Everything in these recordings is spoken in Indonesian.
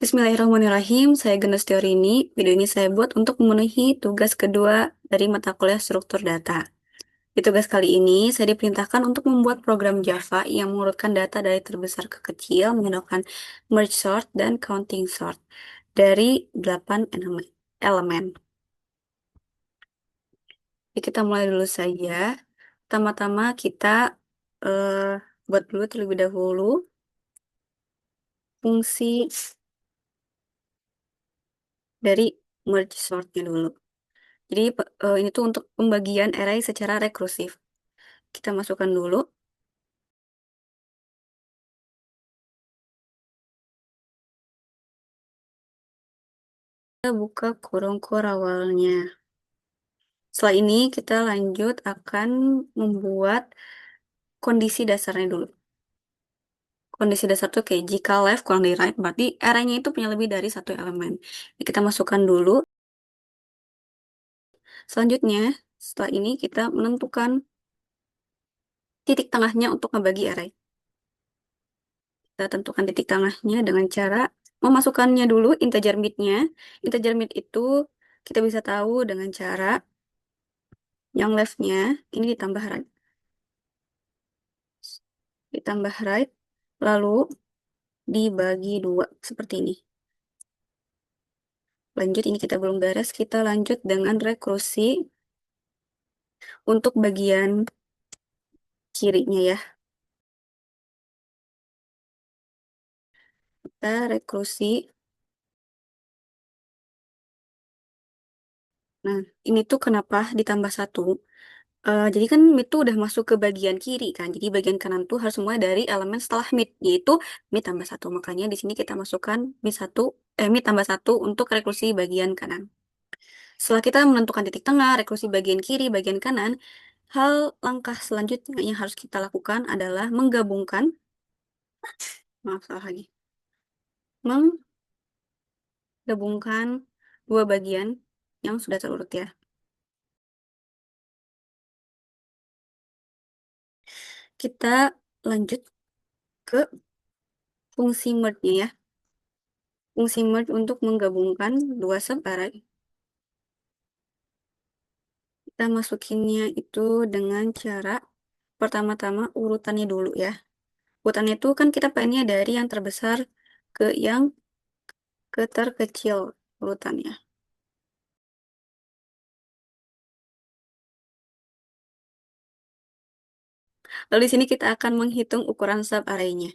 Bismillahirrahmanirrahim, saya Gena Teorini. Video ini saya buat untuk memenuhi tugas kedua dari mata kuliah struktur data. Di tugas kali ini, saya diperintahkan untuk membuat program Java yang mengurutkan data dari terbesar ke kecil menggunakan merge sort dan counting sort dari 8 elemen. Jadi kita mulai dulu saja. Pertama-tama kita eh, buat dulu terlebih dahulu fungsi dari merge sortnya dulu. Jadi ini tuh untuk pembagian array secara rekursif. Kita masukkan dulu. Kita buka kurung awalnya. Setelah ini kita lanjut akan membuat kondisi dasarnya dulu. Kondisi dasar tuh kayak jika left kurang dari right, berarti arraynya itu punya lebih dari satu elemen. Jadi kita masukkan dulu. Selanjutnya, setelah ini kita menentukan titik tengahnya untuk membagi array. Kita tentukan titik tengahnya dengan cara memasukkannya dulu integer mid-nya. Integer mid itu kita bisa tahu dengan cara yang left-nya ini ditambah right. Ditambah right, lalu dibagi 2 seperti ini. Lanjut, ini kita belum beres, kita lanjut dengan rekursi untuk bagian kirinya ya. Kita rekursi. Nah, ini tuh kenapa ditambah 1? Jadi kan mid tuh udah masuk ke bagian kiri kan. Jadi bagian kanan tuh harus mulai dari elemen setelah mid, yaitu mid tambah 1. Makanya di sini kita masukkan mid tambah 1 untuk rekursi bagian kanan. Setelah kita menentukan titik tengah, rekursi bagian kiri, bagian kanan, langkah selanjutnya yang harus kita lakukan adalah menggabungkan, maaf salah lagi, menggabungkan dua bagian yang sudah terurut ya. Kita lanjut ke fungsi merge-nya ya. Fungsi merge untuk menggabungkan dua subarray. Kita masukinnya itu dengan cara pertama-tama urutannya dulu ya. Urutannya itu kan kita pengennya dari yang terbesar ke yang terkecil urutannya. Lalu di sini kita akan menghitung ukuran subarray-nya.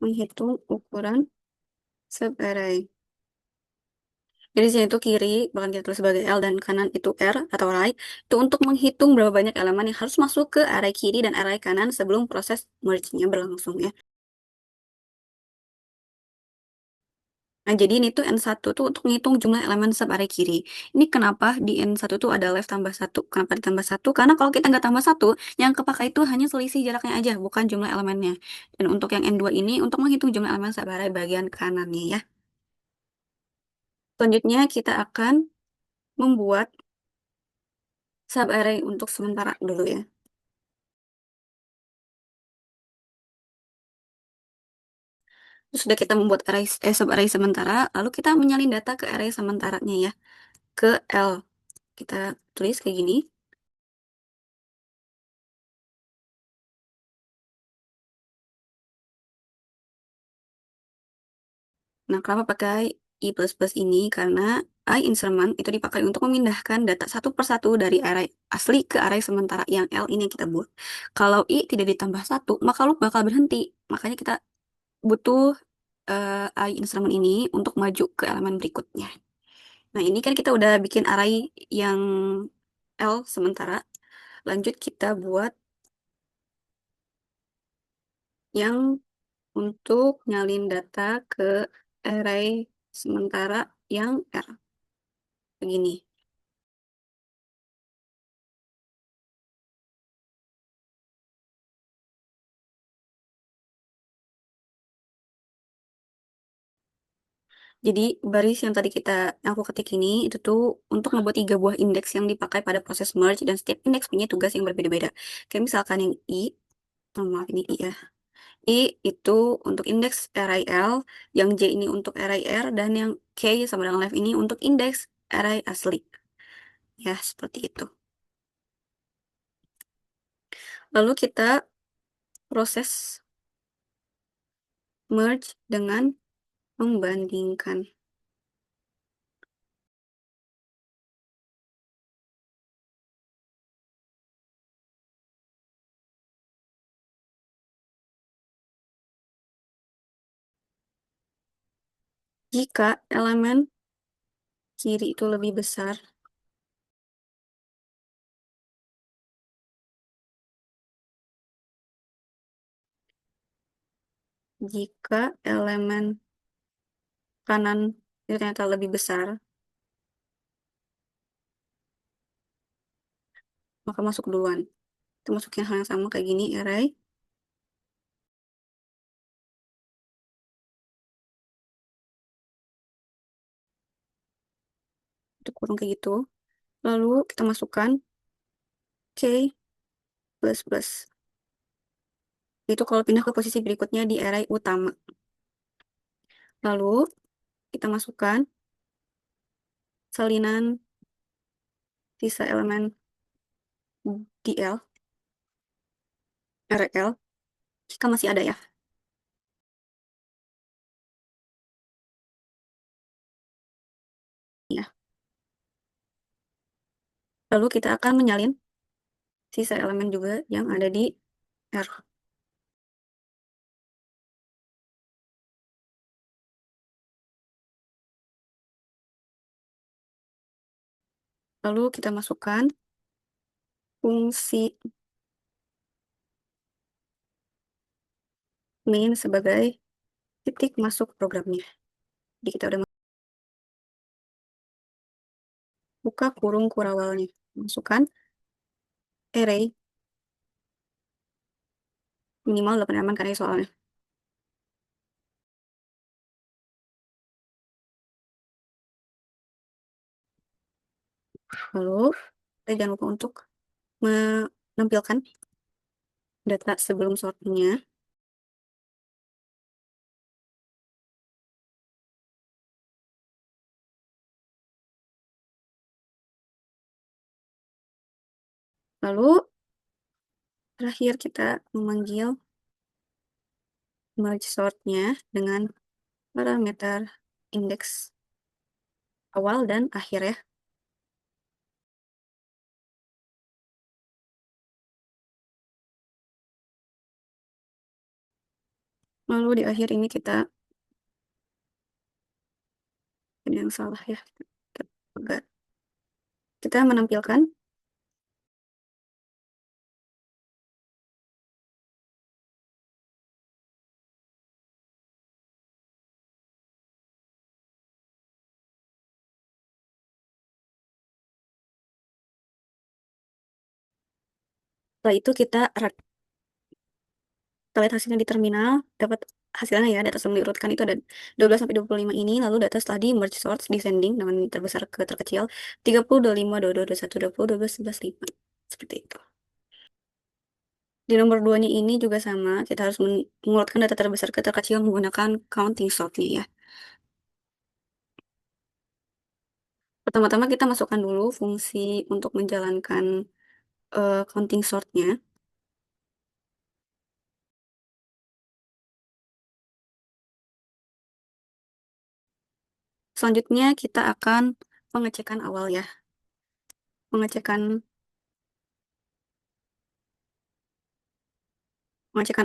Menghitung ukuran subarray. Jadi di sini tuh kiri bahkan kita tulis sebagai L dan kanan itu R atau right. Itu untuk menghitung berapa banyak elemen yang harus masuk ke array kiri dan array kanan sebelum proses merge-nya berlangsung ya. Nah, jadi ini tuh N1 tuh untuk menghitung jumlah elemen subarray kiri. Ini kenapa di N1 tuh ada left tambah 1? Kenapa ditambah 1? Karena kalau kita nggak tambah 1, yang kepakai itu hanya selisih jaraknya aja, bukan jumlah elemennya. Dan untuk yang N2 ini, untuk menghitung jumlah elemen subarray bagian kanannya ya. Selanjutnya kita akan membuat subarray untuk sementara dulu ya. Sudah kita membuat subarray sementara, lalu kita menyalin data ke array sementaranya ya, ke L. Kita tulis kayak gini. Nah, kenapa pakai I++ ini? Karena I instrument itu dipakai untuk memindahkan data satu persatu dari array asli ke array sementara yang L ini yang kita buat. Kalau I tidak ditambah 1, maka loop bakal berhenti. Makanya kita butuh I instrument ini untuk maju ke elemen berikutnya. Nah, ini kan kita udah bikin array yang L sementara. Lanjut kita buat yang untuk nyalin data ke array sementara yang R. Begini. Jadi baris yang tadi aku ketik ini itu tuh untuk membuat 3 buah indeks yang dipakai pada proses merge dan setiap indeks punya tugas yang berbeda-beda. Kayak misalkan yang I, oh maaf ini I ya. I itu untuk indeks array L, yang J ini untuk array R, dan yang K sama dengan left ini untuk indeks array asli. Ya, seperti itu. Lalu kita proses merge dengan membandingkan. Jika elemen kiri itu lebih besar, jika elemen kanan itu ternyata lebih besar, maka masuk duluan. Kita masukin hal yang sama kayak gini, array. Itu kurung kayak gitu. Lalu kita masukkan K++. Itu kalau pindah ke posisi berikutnya di array utama. Lalu kita masukkan salinan sisa elemen DL, RL, jika masih ada ya. Ya. Lalu kita akan menyalin sisa elemen juga yang ada di R. Lalu kita masukkan fungsi main sebagai titik masuk programnya. Jadi kita udah buka kurung kurawalnya. Masukkan array minimal 8 elemen karena ini soalnya. Lalu kita jangan lupa untuk menampilkan data sebelum sortnya. Lalu terakhir kita memanggil merge sortnya dengan parameter indeks awal dan akhir ya. Lalu di akhir ini kita, ini yang salah ya, kita menampilkan setelah itu kita lihat hasilnya di terminal, dapat hasilnya ya, data sebelum diurutkan itu ada 12 sampai 25 ini, lalu data setelah di merge sort descending dengan terbesar ke terkecil 30, 25, 22, 21, 20, 12, 11, 5. Seperti itu. Di nomor 2-nya ini juga sama, kita harus mengurutkan data terbesar ke terkecil menggunakan counting sortnya ya. Pertama-tama kita masukkan dulu fungsi untuk menjalankan counting sortnya. Selanjutnya kita akan pengecekan awal ya. Pengecekan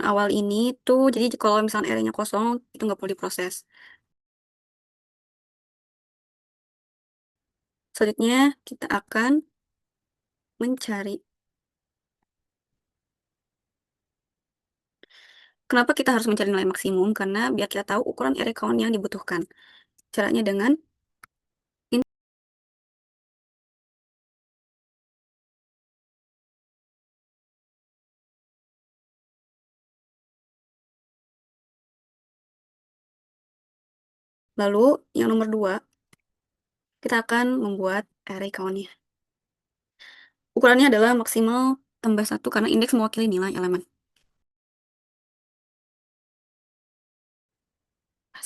awal ini tuh, jadi kalau misalnya array-nya kosong, itu nggak perlu diproses. Selanjutnya kita akan mencari. Kenapa kita harus mencari nilai maksimum? Karena biar kita tahu ukuran array count yang dibutuhkan. Caranya dengan lalu yang nomor 2, kita akan membuat array count-nya. Ukurannya adalah maksimal tambah 1 karena indeks mewakili nilai elemen.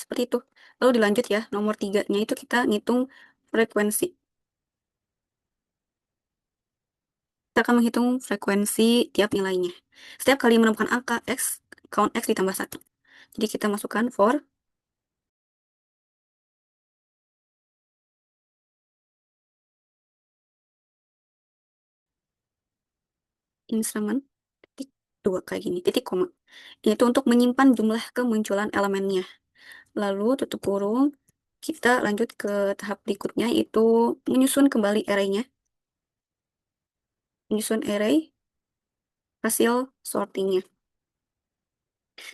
seperti itu. Lalu dilanjut ya, nomor tiganya itu kita ngitung frekuensi. Kita akan menghitung frekuensi tiap nilainya. Setiap kali menemukan angka X, count X ditambah 1. Jadi kita masukkan for instrument titik 2 kayak gini, titik koma. Itu untuk menyimpan jumlah kemunculan elemennya. Lalu tutup kurung, kita lanjut ke tahap berikutnya, yaitu menyusun kembali array-nya. Menyusun array hasil sortingnya.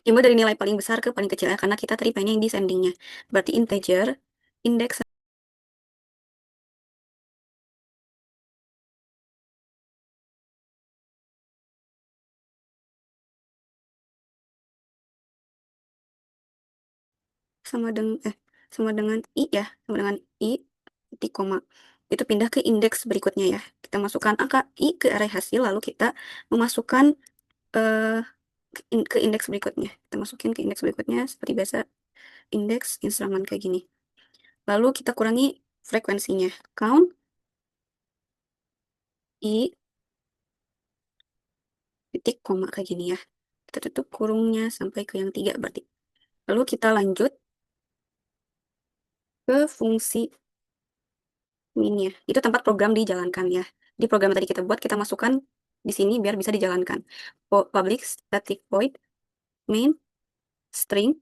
Dimulai dari nilai paling besar ke paling kecil ya, karena kita tadi pengen yang descending-nya. Berarti integer, index sama dengan sama dengan i ya, sama dengan i titik koma. Itu pindah ke indeks berikutnya ya. Kita masukkan angka i ke array hasil, lalu kita memasukkan eh, ke indeks berikutnya. Kita masukin ke indeks berikutnya seperti biasa, indeks instrumen kayak gini. Lalu kita kurangi frekuensinya. Count i titik koma kayak gini ya. Kita tutup kurungnya sampai ke yang 3 berarti. Lalu kita lanjut ke fungsi min-nya. Itu tempat program dijalankan ya. Di program yang tadi kita buat, kita masukkan di sini biar bisa dijalankan. Public static void main string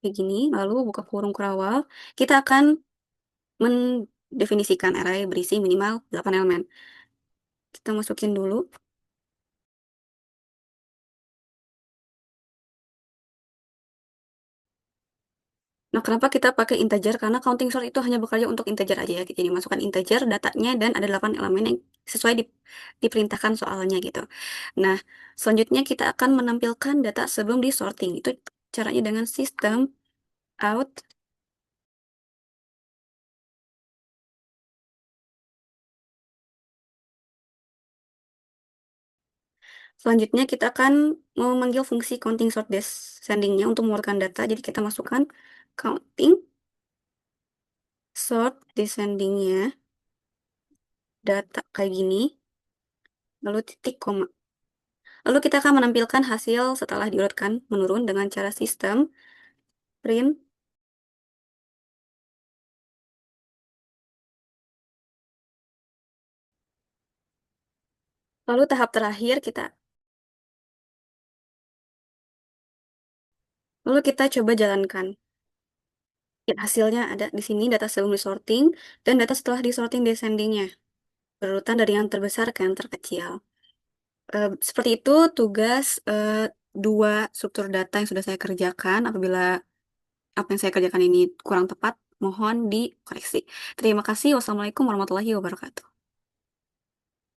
kayak gini. Lalu buka kurung kurawal. Kita akan mendefinisikan array berisi minimal 8 elemen. Kita masukin dulu. Nah, kenapa kita pakai integer? Karena counting sort itu hanya bekerja untuk integer aja ya. Jadi masukkan integer datanya dan ada 8 elemen yang sesuai diperintahkan soalnya gitu. Nah, selanjutnya kita akan menampilkan data sebelum disorting. Itu caranya dengan sistem out. Selanjutnya kita akan memanggil fungsi counting sort descending-nya untuk mengeluarkan data. Jadi kita masukkan counting sort descending-nya data kayak gini, lalu titik koma. Lalu kita akan menampilkan hasil setelah diurutkan menurun dengan cara sistem print. Lalu tahap terakhir lalu kita coba jalankan. Ya, hasilnya ada di sini data sebelum disorting dan data setelah disorting descending-nya. Berurutan dari yang terbesar ke yang terkecil. Seperti itu tugas dua struktur data yang sudah saya kerjakan. Apabila apa yang saya kerjakan ini kurang tepat, mohon dikoreksi. Terima kasih. Wassalamualaikum warahmatullahi wabarakatuh.